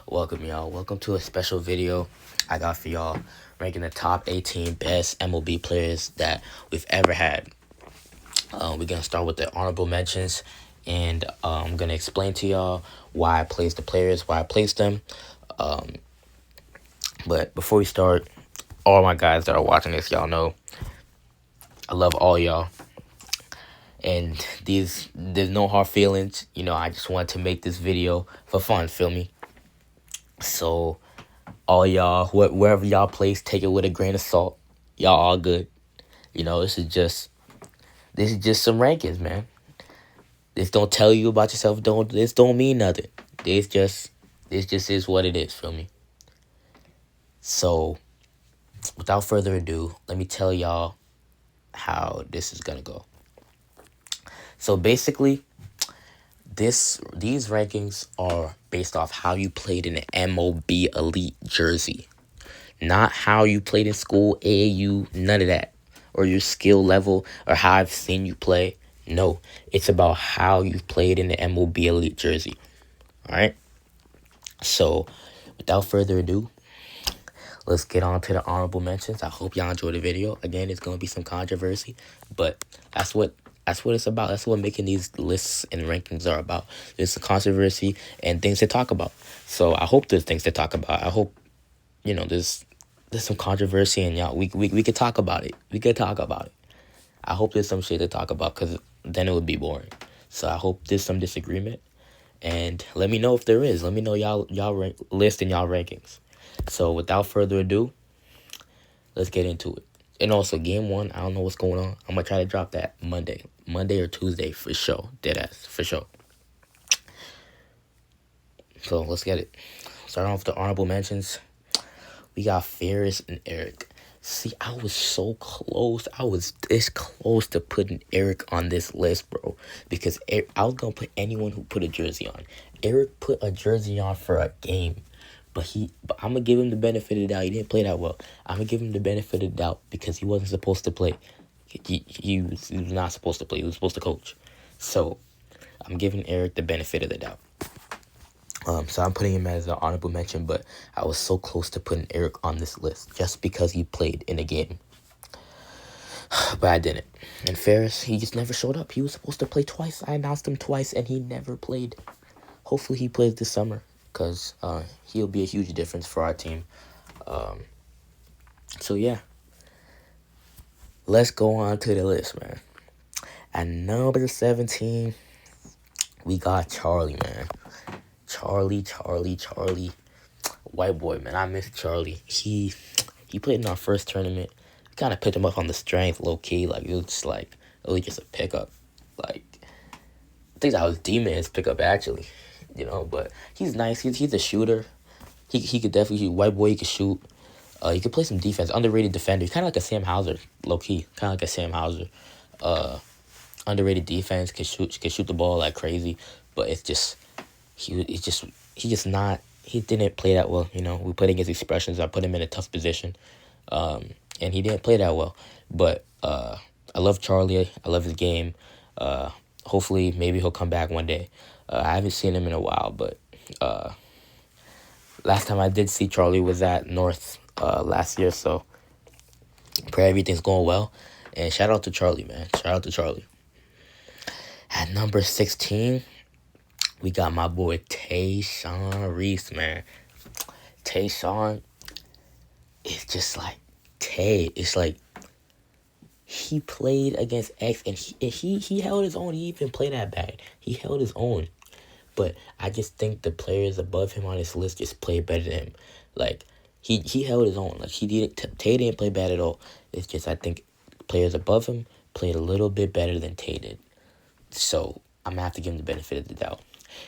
Welcome, y'all. Welcome to a special video I got for y'all, ranking the top 18 best MLB players that we've ever had. We're gonna start with the honorable mentions, and I'm gonna explain to y'all why I placed the players, why I placed them. But before we start, all my guys that are watching this, y'all know I love all y'all. And there's no hard feelings. I just wanted to make this video for fun, feel me? So all y'all, wherever y'all place, take it with a grain of salt. Y'all all good. This is just some rankings, man. This don't tell you about yourself. This don't mean nothing. This just is what it is. Feel me? So, without further ado, let me tell y'all how this is gonna go. So basically, these rankings are based off how you played in an MLB Elite jersey, not how you played in school, AAU, none of that, or your skill level, or how I've seen you play. No, it's about how you've played in the MLB Elite jersey. All right. So, without further ado, let's get on to the honorable mentions. I hope y'all enjoy the video. Again, it's gonna be some controversy, but that's what it's about. That's what making these lists and rankings are about. There's a controversy and things to talk about. So I hope there's things to talk about. I hope there's some controversy, and y'all we could talk about it. We could talk about it. I hope there's some shit to talk about, because then it would be boring. So I hope there's some disagreement, and let me know if there is. Let me know y'all list and y'all rankings. So without further ado, let's get into it. And also, game one, I don't know what's going on. I'm gonna try to drop that Monday or Tuesday for sure. Deadass for sure. So let's get it. Starting off with the honorable mentions, we got Ferris and Eric. See, I was so close. I was this close to putting Eric on this list, bro. Because I was going to put anyone who put a jersey on. Eric put a jersey on for a game. But I'm going to give him the benefit of the doubt. He didn't play that well. I'm going to give him the benefit of the doubt because he wasn't supposed to play. He was not supposed to play. He was supposed to coach. So, I'm giving Eric the benefit of the doubt. So I'm putting him as an honorable mention, but I was so close to putting Eric on this list just because he played in a game. But I didn't. And Ferris, he just never showed up. He was supposed to play twice. I announced him twice, and he never played. Hopefully he plays this summer, because he'll be a huge difference for our team. So yeah. Let's go on to the list, man. At number 17, we got Charlie, man. Charlie. White boy, man. I miss Charlie. He played in our first tournament. Kind of picked him up on the strength, low key. Like, it was just a pickup. Like, I think that was D-Man's pickup, actually. But he's nice. He's a shooter. He could definitely shoot. White boy, he could shoot. He could play some defense. Underrated defender. He's kind of like a Sam Hauser, low key. Kind of like a Sam Hauser. Underrated defense. Can shoot the ball like crazy. But it's just he didn't play that well. We played against Expressions. I put him in a tough position, and he didn't play that well. But I love Charlie. I love his game. Hopefully, maybe he'll come back one day. I haven't seen him in a while, but last time I did see Charlie was at North last year. So pray everything's going well. And shout out to Charlie, man. Shout out to Charlie. At number 16, we got my boy Tayshaun Reese, man. Tayshaun is just like Tay. It's like he played against X, and he held his own. He even played that bad. He held his own. But I just think the players above him on this list just played better than him. Like, he held his own. Like, Tay didn't play bad at all. It's just I think players above him played a little bit better than Tay did. So I'm going to have to give him the benefit of the doubt.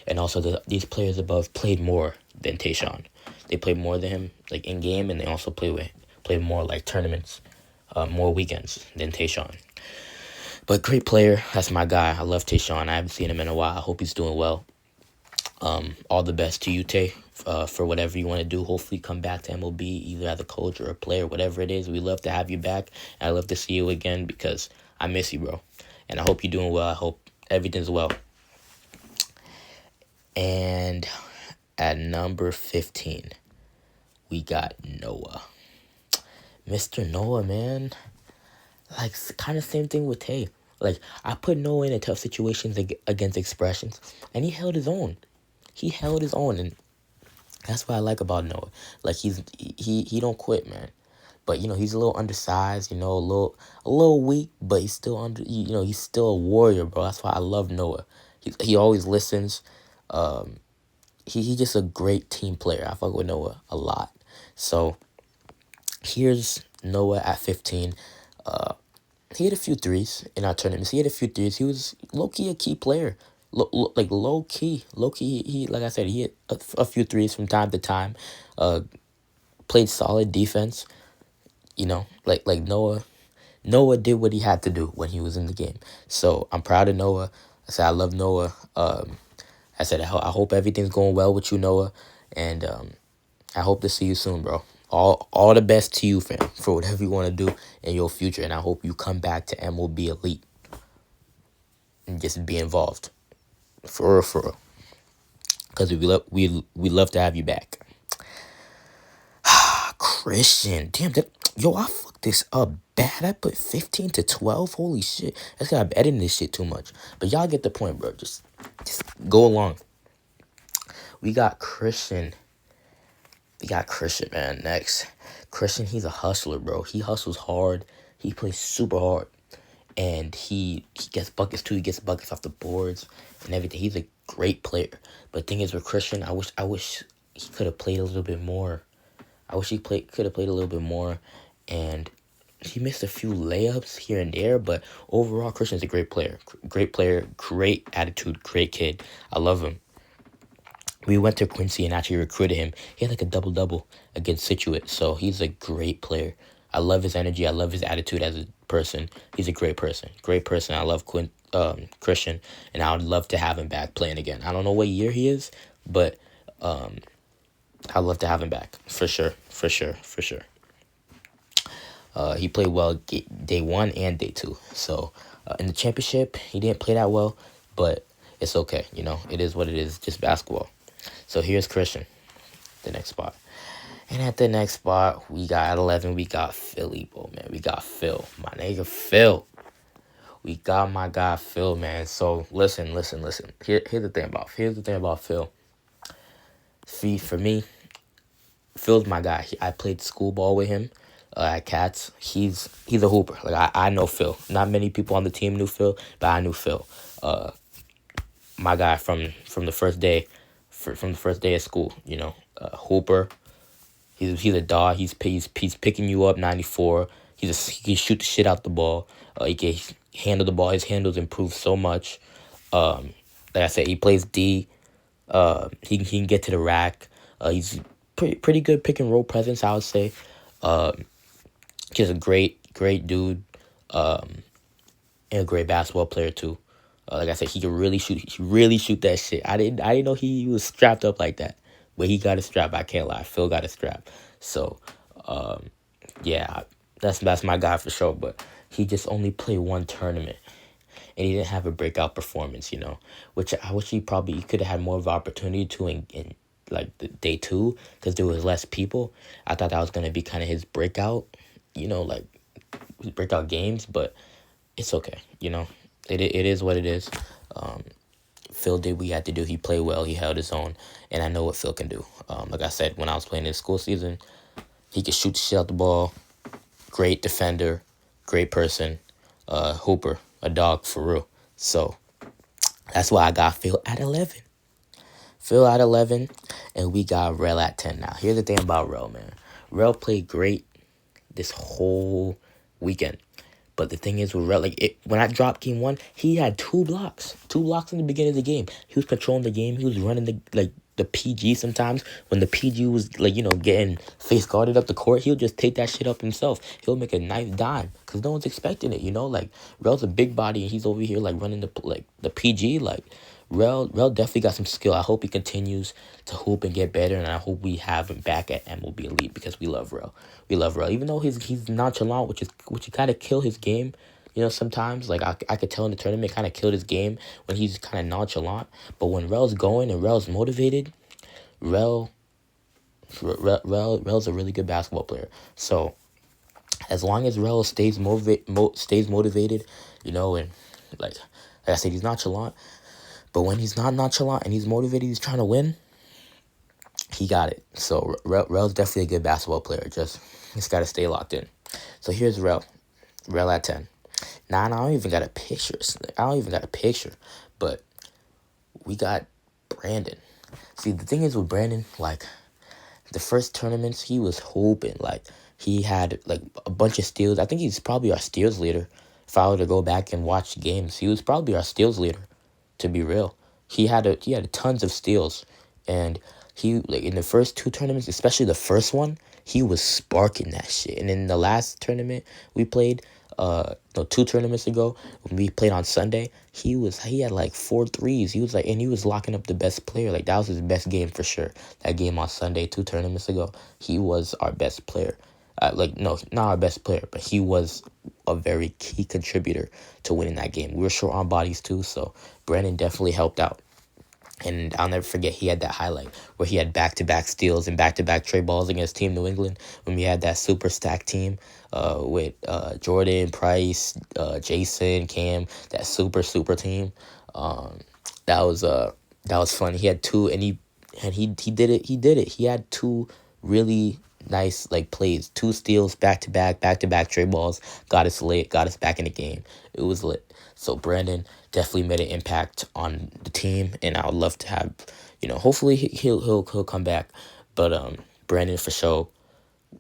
And also, these players above played more than Tayshaun. They played more than him, like, in-game, and they also played more, like, tournaments, more weekends than Tayshaun. But great player. That's my guy. I love Tayshaun. I haven't seen him in a while. I hope he's doing well. All the best to you, Tay, for whatever you want to do. Hopefully come back to MLB, either as a coach or a player, whatever it is. We love to have you back. I love to see you again because I miss you, bro. And I hope you're doing well. I hope everything's well. And At number 15, we got Noah. Mr. Noah, man. Like, kind of same thing with Tay. Like, I put Noah in a tough situations against expressions, and he held his own. He held his own, and that's what I like about Noah. Like, he don't quit, man. But he's a little undersized, a little weak, but he's still he's still a warrior, bro. That's why I love Noah. He always listens. He just a great team player. I fuck with Noah a lot. So here's Noah at 15. He hit a few threes in our tournaments. He hit a few threes. He was low key a key player. Low key. He like I said, he hit a few threes from time to time. Played solid defense. Like Noah. Noah did what he had to do when he was in the game. So I'm proud of Noah. I said I love Noah. I said I hope everything's going well with you, Noah, and I hope to see you soon, bro. All the best to you, fam, for whatever you want to do in your future, and I hope you come back to MLB Elite and just be involved, for real, because we love to have you back. Christian, damn, I fucked this up bad. I put 15 to 12. Holy shit, that's because I'm editing this shit too much. But y'all get the point, bro. Just go along. We got Christian, man, next. Christian, he's a hustler, bro. He hustles hard. He plays super hard. And he gets buckets, too. He gets buckets off the boards and everything. He's a great player. But the thing is with Christian, I wish he could have played a little bit more. I wish he could have played a little bit more. And he missed a few layups here and there. But overall, Christian's a great player. Great player, great attitude, great kid. I love him. We went to Quincy and actually recruited him. He had like a double-double against Situate. So he's a great player. I love his energy. I love his attitude as a person. He's a great person. Great person. I love Christian. And I would love to have him back playing again. I don't know what year he is, but I'd love to have him back. For sure. He played well day 1 and day 2. So in the championship, he didn't play that well, but it's okay. It is what it is. Just basketball. So here's Christian, the next spot. And at the next spot, we got at 11, we got Philly, bro, man. We got Phil, my nigga Phil. We got my guy Phil, man. So listen. Here's the thing about Phil. For me, Phil's my guy. I played school ball with him at Cats. He's a hooper. Like I know Phil. Not many people on the team knew Phil, but I knew Phil. My guy from the first day. From the first day of school, hooper. He's a dog. He's picking you up 94. He can shoot the shit out the ball. He can handle the ball. His handles improved so much. Like I said, he plays D. He can get to the rack. He's pretty good pick and roll presence, I would say. Just a great dude. And a great basketball player too. Like I said, he can really shoot. He really shoot that shit. I didn't know he was strapped up like that. But he got a strap. I can't lie. Phil got a strap. So, yeah, that's my guy for sure. But he just only played one tournament, and he didn't have a breakout performance. Which I wish he could have had more of an opportunity to in like the day 2, because there was less people. I thought that was gonna be kind of his breakout. Like his breakout games, but it's okay. It is what it is. Phil did what he had to do. He played well. He held his own. And I know what Phil can do. Like I said, when I was playing in school season, he could shoot the shit out the ball. Great defender. Great person. Hooper. A dog for real. So, that's why I got Phil at 11. And we got Rel at 10 now. Here's the thing about Rel, man. Rel played great this whole weekend. But the thing is with Rel, when I dropped game 1, he had 2 blocks. 2 blocks in the beginning of the game. He was controlling the game. He was running the PG sometimes. When the PG was getting face guarded up the court, he'll just take that shit up himself. He'll make a nice dime because no one's expecting it. Rel's a big body and he's over here running the PG. Rel definitely got some skill. I hope he continues to hoop and get better, and I hope we have him back at MLB Elite because we love Rel. Even though he's nonchalant, which kind of kill his game. Sometimes I could tell in the tournament, kind of killed his game when he's kind of nonchalant. But when Rel's going and Rel's motivated, Rel, Rel's a really good basketball player. So as long as Rel stays motivated, and like I said, he's nonchalant. But when he's not nonchalant and he's motivated, he's trying to win. He got it. So Rel's definitely a good basketball player. Just got to stay locked in. So here's Rel. Rel at 10. Now I don't even got a picture. But we got Brandon. See, the thing is with Brandon, like the first tournaments, he was hooping. Like he had like a bunch of steals. I think he's probably our steals leader. If I were to go back and watch games, he was probably our steals leader. To be real, he had tons of steals, and he like in the first two tournaments, especially the first one, he was sparking that shit. And in the last tournament we played, no, 2 tournaments ago when we played on Sunday, he had like 4 threes. He was like, and he was locking up the best player. Like that was his best game for sure. That game on Sunday, 2 tournaments ago, he was our best player. No, not our best player, but he was a very key contributor to winning that game. We were short on bodies too, so Brandon definitely helped out. And I'll never forget, he had that highlight where he had back-to-back steals and back-to-back trade balls against Team New England when we had that super stacked team with Jordan, Price, Jason, Cam, that super team. That was fun. He had two, and he did it. He had 2 really nice like plays, 2 steals back-to-back trade balls, got us lit, got us back in the game. It was lit. So Brandon definitely made an impact on the team, and I would love to have, hopefully he'll come back. But Brandon for sure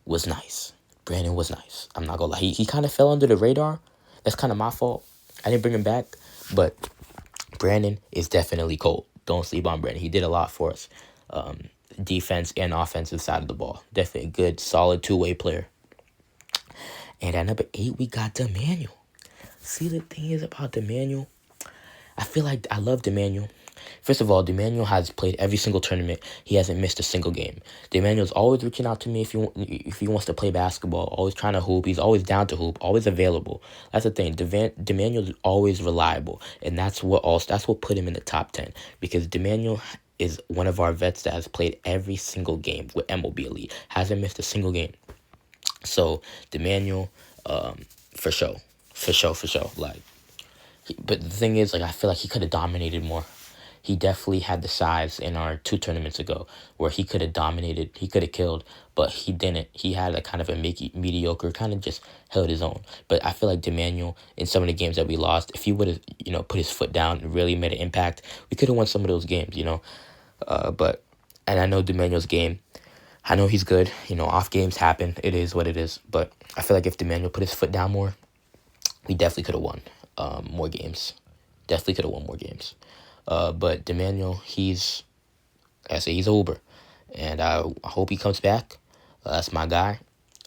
was nice. Brandon was nice. I'm not gonna lie. He kind of fell under the radar. That's kind of my fault. I didn't bring him back, but Brandon is definitely cold. Don't sleep on Brandon. He did a lot for us. Defense and offensive side of the ball. Definitely a good, solid 2-way player. And at number 8, we got Demmanuel. See, the thing is about Demmanuel, I feel like I love Demmanuel. First of all, Demmanuel has played every single tournament. He hasn't missed a single game. Demmanuel's always reaching out to me if he wants to play basketball. Always trying to hoop. He's always down to hoop. Always available. That's the thing. Demmanuel's always reliable, and that's what put him in the top 10, because Demmanuel is one of our vets that has played every single game with MLB Elite. Hasn't missed a single game. So Demmanuel, for sure. Like, but the thing is, like, I feel like he could have dominated more. He definitely had the size in our 2 tournaments ago where he could have dominated, he could have killed, but he didn't. He had a kind of a mediocre, kind of just held his own. But I feel like Demmanuel, in some of the games that we lost, if he would have, put his foot down and really made an impact, we could have won some of those games, and I know Demmanuel's game. I know he's good. Off games happen. It is what it is. But I feel like if Demmanuel put his foot down more, we definitely could have won more games. Definitely could have won more games. But Demmanuel, he's a Uber. And I hope he comes back. That's my guy.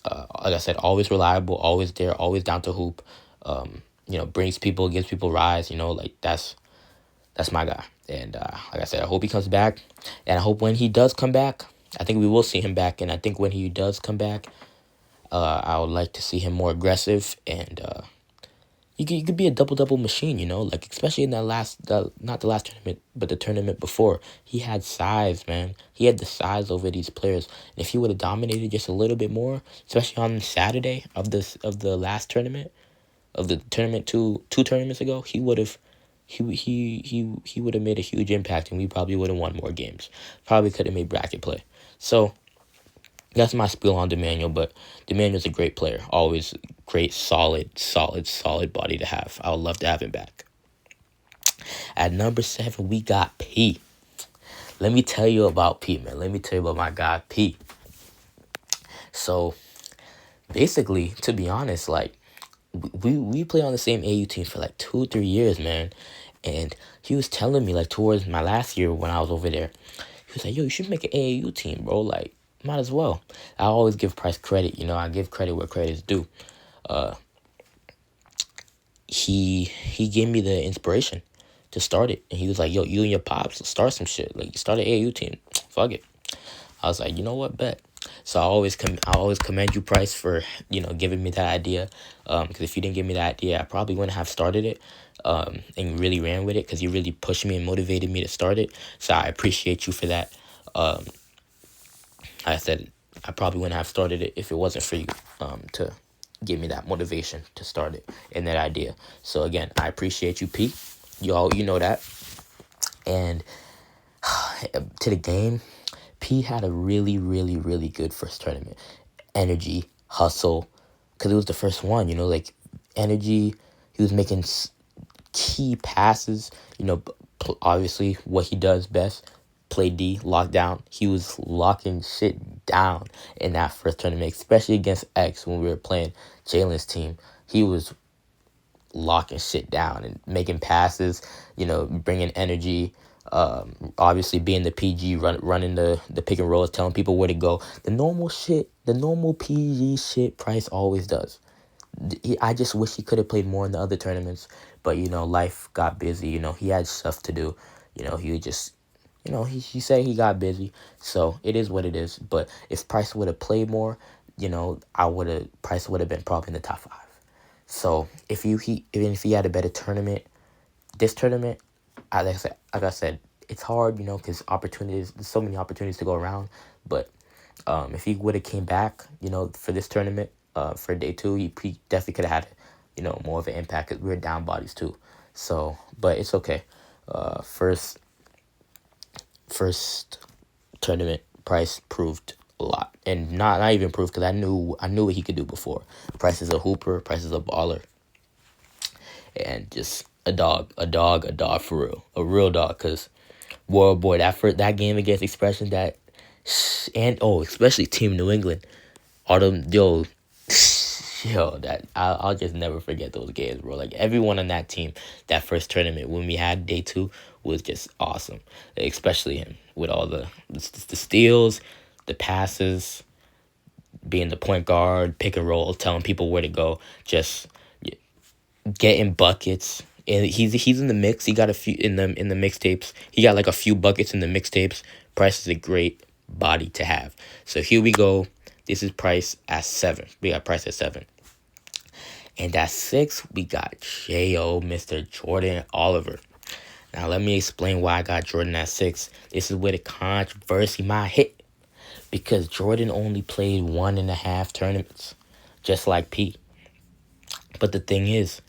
Like I said, always reliable, always there, always down to hoop. Brings people, gives people rise. Like that's my guy. And like I said, I hope he comes back. And I hope when he does come back, I think we will see him back. And I think when he does come back, I would like to see him more aggressive. And you could be a double machine, like especially in not the last tournament, but the tournament before. He had size, man. He had the size over these players. And if he would have dominated just a little bit more, especially on Saturday of the last tournament, of the tournament two tournaments ago, he would have. He would have made a huge impact, and we probably would have won more games. Probably could have made bracket play. So that's my spiel on Demmanuel, but Demmanuel's a great player. Always great, solid body to have. I would love to have him back. At number 7, we got P. Let me tell you about P, man. Let me tell you about my guy, P. So, basically, to be honest, like, we play on the same AU team for like 2-3 years, man. And he was telling me, like, towards my last year when I was over there, he was like, yo, you should make an AAU team, bro. Like, might as well. I always give Price credit, I give credit where credit is due. He gave me the inspiration to start it. And he was like, yo, you and your pops, start some shit. Like, start an AAU team. Fuck it. I was like, you know what, bet. So I always commend you, Price, for giving me that idea. Because if you didn't give me that idea, I probably wouldn't have started it. And really ran with it, because you really pushed me and motivated me to start it. So I appreciate you for that. I said I probably wouldn't have started it if it wasn't for you to give me that motivation to start it and that idea. So again, I appreciate you, P. Y'all, you know that. And to the game, P had a really, really, really good first tournament. Energy, hustle, because it was the first one. Like energy. He was making key passes. Obviously what he does best, play D, lock down. He was locking shit down in that first tournament, especially against X when we were playing Jalen's team. He was locking shit down and making passes, bringing energy. Obviously being the PG, running the pick and rolls, telling people where to go. The normal shit, the normal PG shit Price always does. I just wish he could have played more in the other tournaments, but life got busy. He had stuff to do. He just, he said he got busy, so it is what it is. But if Price would have played more, Price would have been probably in the top 5. So even if he had a better tournament, this tournament, like I said, it's hard, because there's so many opportunities to go around. But if he would have came back, for this tournament, for day 2, he definitely could have had, more of an impact, because we were down bodies too. So, but it's okay. First tournament, Price proved a lot, and not even proved, because I knew what he could do before. Price is a hooper. Price is a baller, and just a dog for real, a real dog. Because world boy, that game against Expression, and especially Team New England, all them that I'll just never forget those games, bro. Like everyone on that team, that first tournament when we had day 2 was just awesome, especially him with all the steals, the passes, being the point guard, pick and roll, telling people where to go, just getting buckets. And he's in the mix. He got a few in the mixtapes. He got like a few buckets in the mixtapes. Price is a great body to have. So here we go. This is Price at 7. We got Price at 7. And at 6, we got J.O., Mr. Jordan Oliver. Now, let me explain why I got Jordan at 6. This is where the controversy might hit. Because Jordan only played 1.5 tournaments, just like P. But the thing is,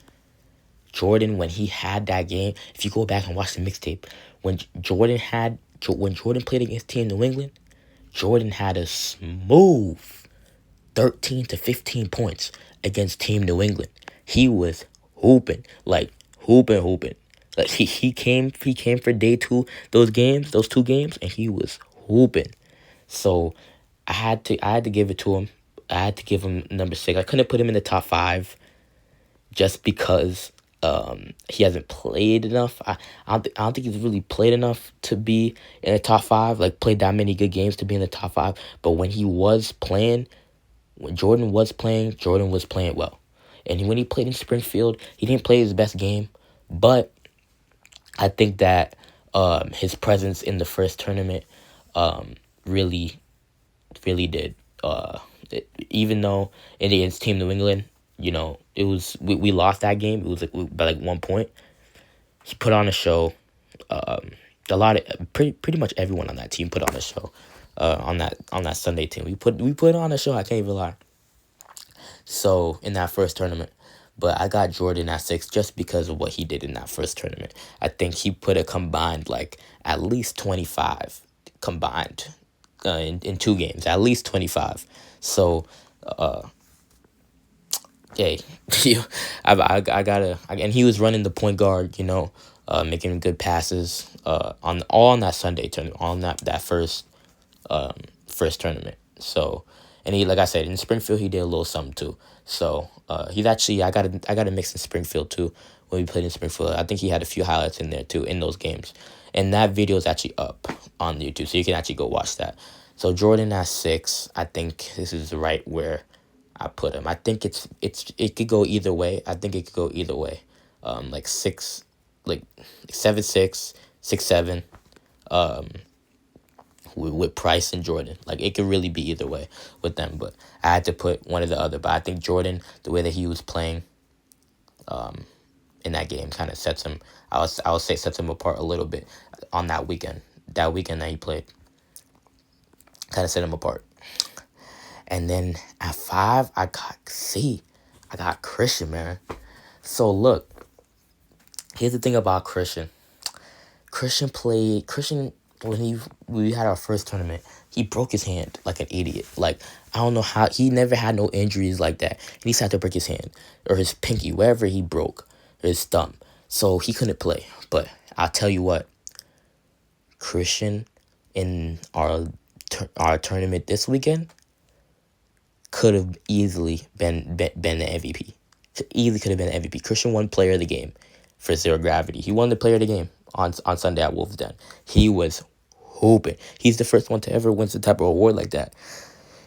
Jordan, when he had that game, if you go back and watch the mixtape, when Jordan played against Team New England, Jordan had a smooth 13 to 15 points against Team New England. He was hooping, like hooping. Like he came for day 2, those 2 games, and he was hooping. So I had to give it to him. I had to give him number 6. I couldn't put him in the top 5 just because he hasn't played enough. I don't think he's really played enough to be in the top 5. Like played that many good games to be in the top 5. But when Jordan was playing well. And when he played in Springfield, he didn't play his best game, but I think that his presence in the first tournament really, really did. Even though against Team New England, it was we lost that game. It was by 1 point. He put on a show. A lot of pretty much everyone on that team put on a show. On that Sunday team, we put on a show. I can't even lie. So in that first tournament, but I got Jordan at 6 just because of what he did in that first tournament. I think he put a combined at least 25 combined in 2 games, at least 25. So, hey, I gotta, and he was running the point guard, making good passes on that Sunday tournament, on that first tournament. So, and he, like I said, in Springfield he did a little something too. So he's actually I got a mix in Springfield too when we played in Springfield. I think he had a few highlights in there too in those games, and that video is actually up on YouTube, so you can actually go watch that. So Jordan at 6, I think this is right where I put him. I think it could go either way. I think it could go either way. Like 6, like 7-6, 6-7. With Price and Jordan. Like it could really be either way with them, but I had to put one or the other. But I think Jordan, the way that he was playing in that game kind of sets him, I would say sets him apart a little bit on that weekend. That weekend that he played. Kind of set him apart. And then at 5, I got C. I got Christian, man. So look, here's the thing about Christian. Christian when we had our first tournament, he broke his hand like an idiot. Like, I don't know how he never had no injuries like that. And he had to break his hand or his pinky, wherever he broke, or his thumb. So he couldn't play. But I'll tell you what, Christian in our tournament this weekend could have easily been the MVP. Easily could have been the MVP. Christian won player of the game for Zero Gravity. He won the player of the game on Sunday at Wolves Den. He was hooping. He's the first one to ever win some type of award like that.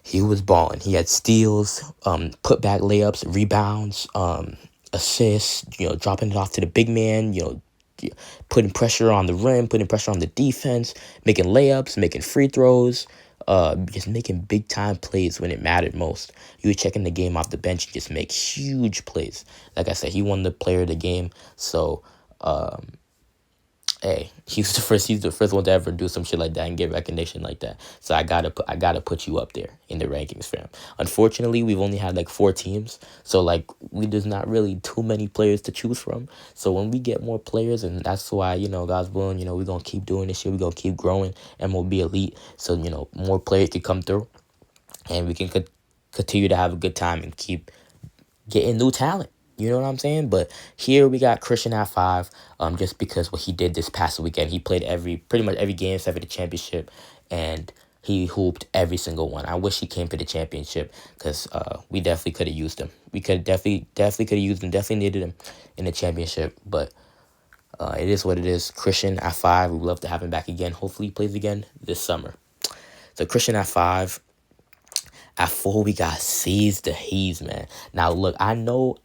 He was balling. He had steals, put back layups, rebounds, assists, dropping it off to the big man, putting pressure on the rim, putting pressure on the defense, making layups, making free throws, just making big time plays when it mattered most. He was checking the game off the bench and just make huge plays. Like I said, he won the player of the game. So, hey, he's the first one to ever do some shit like that and get recognition like that. So I gotta put you up there in the rankings, fam. Unfortunately, we've only had like 4 teams, so like there's not really too many players to choose from. So when we get more players, and that's why God's willing, we're gonna keep doing this shit. We're gonna keep growing MLB Elite, so more players can come through, and we can continue to have a good time and keep getting new talent. You know what I'm saying? But here we got Christian at 5, just because what he did this past weekend. He played pretty much every game except for the championship, and he hooped every single one. I wish he came to the championship because we definitely could have used him. We could definitely could have used him. Definitely needed him in the championship. But it is what it is. Christian at 5. We'd love to have him back again. Hopefully he plays again this summer. So Christian at 5. At 4, we got Caesar Hayes, man. Now, look, I know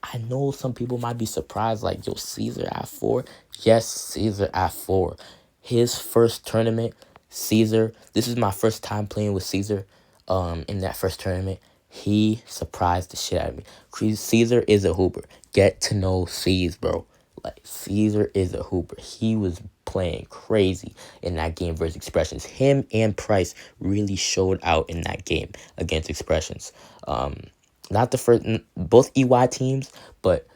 some people might be surprised, like, yo, Caesar at 4? Yes, Caesar at 4. His first tournament, Caesar, this is my first time playing with Caesar in that first tournament. He surprised the shit out of me. Caesar is a hooper. Get to know Caesar, bro. Like, Caesar is a hooper. He was playing crazy in that game versus Expressions. Him and Price really showed out in that game against Expressions. Not the first, both EY teams, but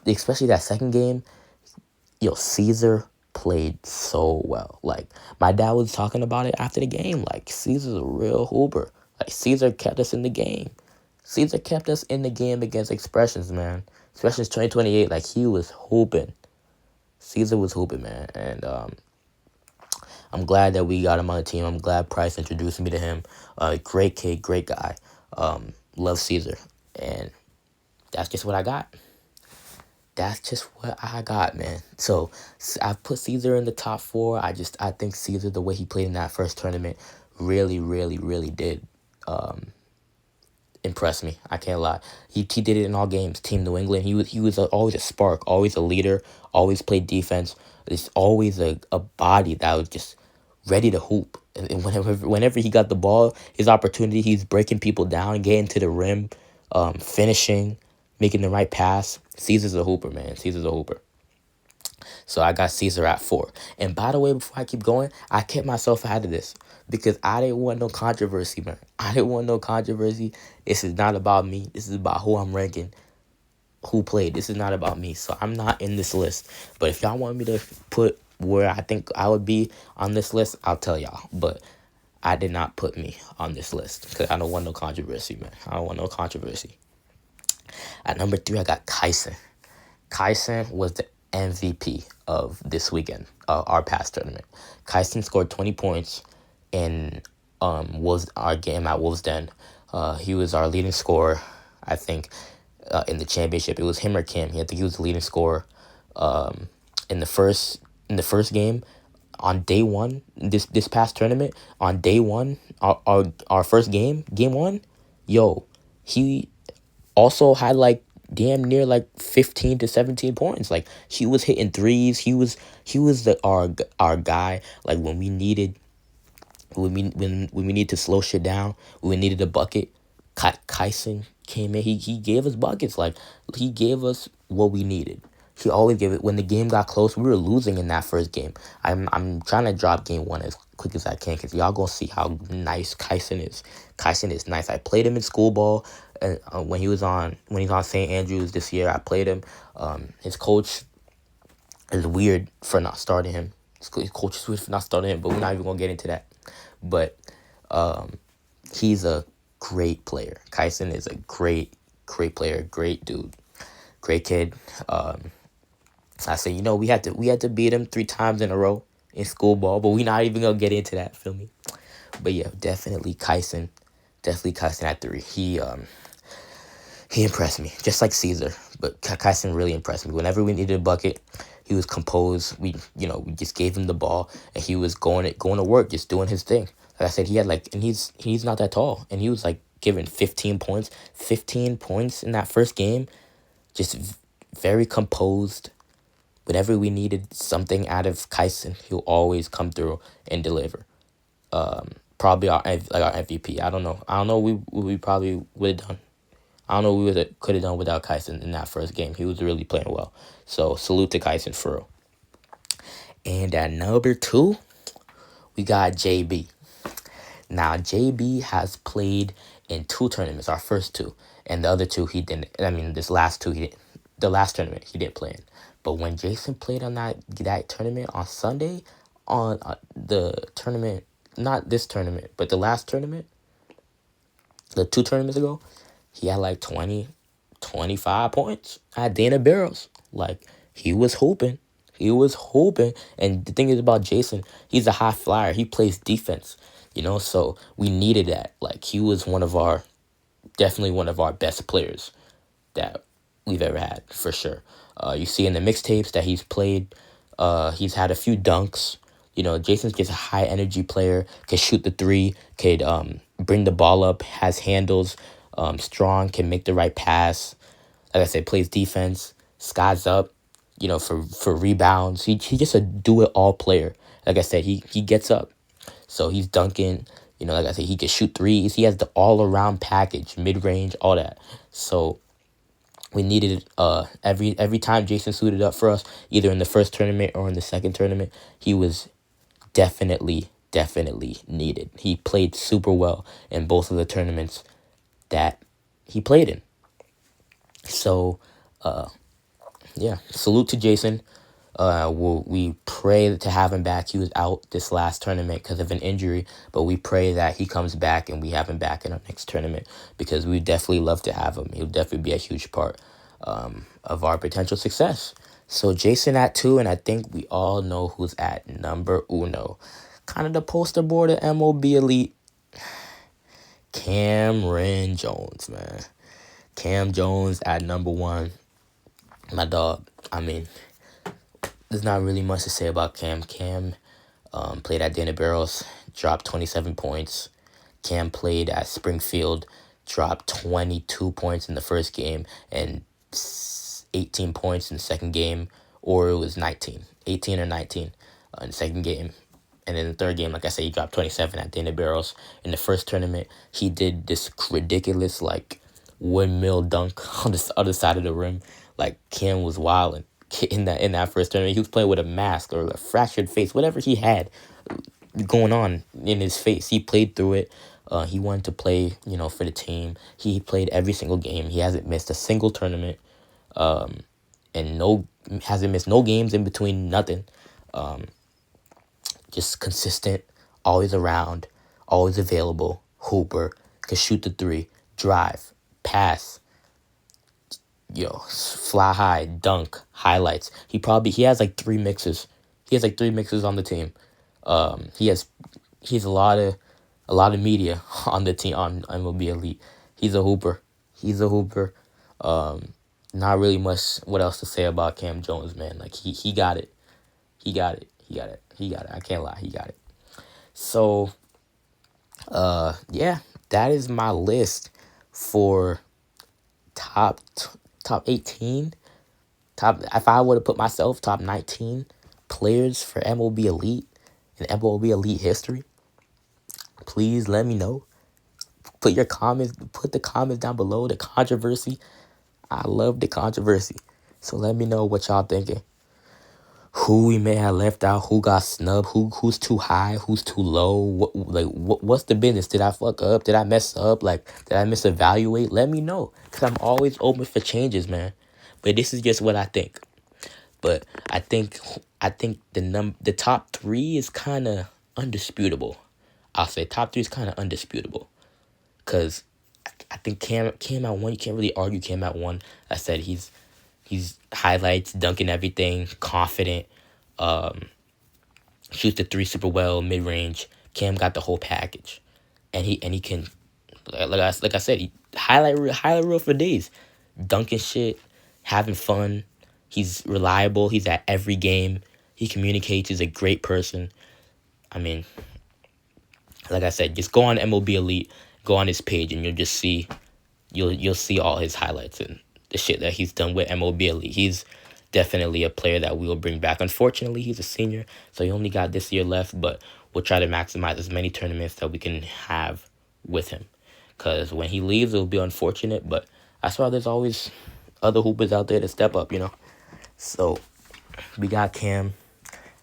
especially that second game, Caesar played so well. Like, my dad was talking about it after the game. Like, Caesar's a real hooper. Like, Caesar kept us in the game. Caesar kept us in the game against Expressions, man. Expressions 2028, like, he was hooping. Caesar was hooping, man. And I'm glad that we got him on the team. I'm glad Price introduced me to him. Great kid, great guy. Love Caesar. And that's just what I got. That's just what I got, man. So I put Caesar in the top 4. I think Caesar, the way he played in that first tournament, really, really, really did impress me. I can't lie. He did it in all games. Team New England. He was always a spark, always a leader, always played defense. There's always a body that was just ready to hoop. And whenever he got the ball, his opportunity, he's breaking people down, getting to the rim, finishing, making the right pass. Caesar's a hooper, man. Caesar's a hooper. So I got Caesar at 4. And by the way, before I keep going, I kept myself out of this because I didn't want no controversy, man. I didn't want no controversy. This is not about me. This is about who I'm ranking, who played. This is not about me. So I'm not in this list. But if y'all want me to put where I think I would be on this list, I'll tell y'all. But I did not put me on this list because I don't want no controversy, man. I don't want no controversy. At number 3, I got Kyson. Kyson was the MVP of this weekend, our past tournament. Kyson scored 20 points in was our game at Wolves Den. He was our leading scorer, I think, in the championship. It was him or Kim. I think he was the leading scorer in the first game. On day 1, this past tournament, on day 1, our first game 1, he also had like damn near like 15 to 17 points. Like, he was hitting threes. He was our guy. Like, when we needed to slow shit down, when we needed a bucket, Kyson came in. He gave us buckets. Like, he gave us what we needed. He always gave it when the game got close. We were losing in that first game. I'm trying to drop game one as quick as I can because y'all gonna see how nice Kyson is. Kyson is nice. I played him in school ball, and when he's on St. Andrews this year, I played him. His coach is weird for not starting him. His coach is weird for not starting him, but we're not even gonna get into that. But he's a great player. Kyson is a great player, great dude, great kid. I said, we had to beat him 3 times in a row in school ball, but we're not even gonna get into that. Feel me? But yeah, definitely Kyson at 3. He impressed me, just like Caesar. But Kyson really impressed me. Whenever we needed a bucket, he was composed. We just gave him the ball, and he was going to work, just doing his thing. Like I said, he had and he's not that tall, and he was like giving 15 points in that first game, just very composed. Whenever we needed something out of Kyson, he'll always come through and deliver. Probably our MVP. I don't know. We probably would have done. I don't know what we could have done without Kyson in that first game. He was really playing well. So salute to Kyson for real. And at number 2, we got JB. Now JB has played in 2 tournaments, our first 2, and the other 2 he didn't. I mean, this last 2 he didn't. The last tournament he didn't play in. But when Jason played on that tournament on Sunday, on the tournament, not this tournament, but the last tournament, the 2 tournaments ago, he had like 20, 25 points at Dana Barros. Like, he was hooping. And the thing is about Jason, he's a high flyer. He plays defense, so we needed that. Like, he was definitely one of our best players that we've ever had, for sure. You see in the mixtapes that he's played, he's had a few dunks. Jason's just a high energy player, can shoot the 3, could bring the ball up, has handles, strong, can make the right pass. Like I said, plays defense, skies up, for rebounds. He just a do-it-all player. Like I said, he gets up. So he's dunking. Like I said, he can shoot 3s. He has the all-around package, mid-range, all that. So we needed every time Jason suited up for us, either in the first tournament or in the second tournament, he was definitely needed. He played super well in both of the tournaments that he played in. So, yeah, salute to Jason. We pray to have him back. He was out this last tournament because of an injury, but we pray that he comes back and we have him back in our next tournament because we definitely love to have him. He'll definitely be a huge part of our potential success. So Jason at 2, and I think we all know who's at number 1. Kind of the poster boy of MOB Elite, Cameron Jones, man. Cam Jones at number 1. My dog. I mean, there's not really much to say about Cam. Cam played at Dana Barros, dropped 27 points. Cam played at Springfield, dropped 22 points in the first game and 18 points in the second game, or it was 18 or 19 in the second game. And in the third game, like I said, he dropped 27 at Dana Barros. In the first tournament, he did this ridiculous, windmill dunk on the other side of the rim. Like, Cam was wilding in that first tournament. He was playing with a mask or a fractured face, whatever he had going on in his face. He played through it. He wanted to play, for the team. He played every single game. He hasn't missed a single tournament, and hasn't missed no games in between. Nothing. Just consistent, always around, always available. Hooper, could shoot the 3, drive, pass. Fly high, dunk, highlights. He has 3 mixes. He has 3 mixes on the team. He's a lot of media on the team on MLB Elite. He's a hooper. Not really much what else to say about Cam Jones, man. Like, he got it. He got it. I can't lie. He got it. So, yeah, that is my list for top 18. If I were to put myself top 19 players for MLB Elite in MLB Elite history, please let me know. Put the comments down below. The controversy. I love the controversy. So let me know what y'all thinking. Who we may have left out, who got snubbed, who's too high, who's too low. What's the business? Did I fuck up? Did I mess up? Like, did I misevaluate? Let me know, cause I'm always open for changes, man. But this is just what I think. But I think the top three is kind of undisputable. I'll say top three is kind of undisputable, cause I think Cam at one. You can't really argue Cam at one. I said he's highlights, dunking everything, confident, shoots the three super well, mid range. Cam got the whole package, and he can, like I said, he highlight reel for days, dunking shit, having fun. He's reliable. He's at every game. He communicates. He's a great person. I mean, like I said, just go on MLB Elite, go on his page, and you'll just see, you'll see all his highlights and the shit that he's done with MLB Elite. He's definitely a player that we will bring back. Unfortunately, he's a senior, so he only got this year left, but we'll try to maximize as many tournaments that we can have with him. Because when he leaves, it'll be unfortunate, but that's why there's always other hoopers out there to step up, you know? So, we got Cam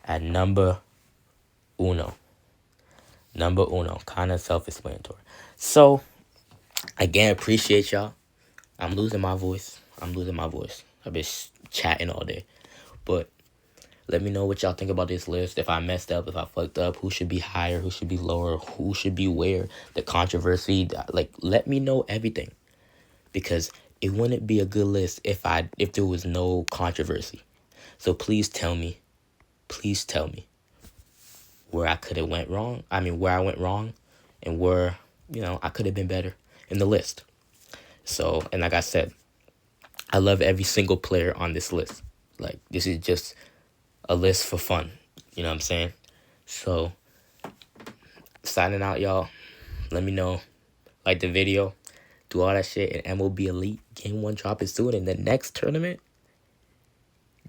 at number uno. Number uno. Kind of self-explanatory. So, again, appreciate y'all. I'm losing my voice. I've been chatting all day. But let me know what y'all think about this list. If I messed up, if I fucked up, who should be higher, who should be lower, who should be where, the controversy. Like, let me know everything. Because it wouldn't be a good list if there was no controversy. So please tell me where I could have went wrong. I mean, where I went wrong and where, I could have been better in the list. So, and like I said, I love every single player on this list. Like, this is just a list for fun. You know what I'm saying? So, signing out, y'all. Let me know. Like the video. Do all that shit. And MLB Elite Game 1 dropping soon. And the next tournament,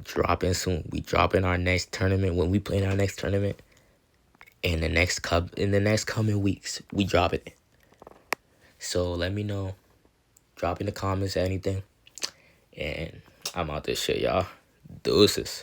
dropping soon. We dropping our next tournament. When we play in our next tournament, in the next coming weeks, we drop it. So, let me know. Drop in the comments anything. And I'm out this shit, y'all. Deuces.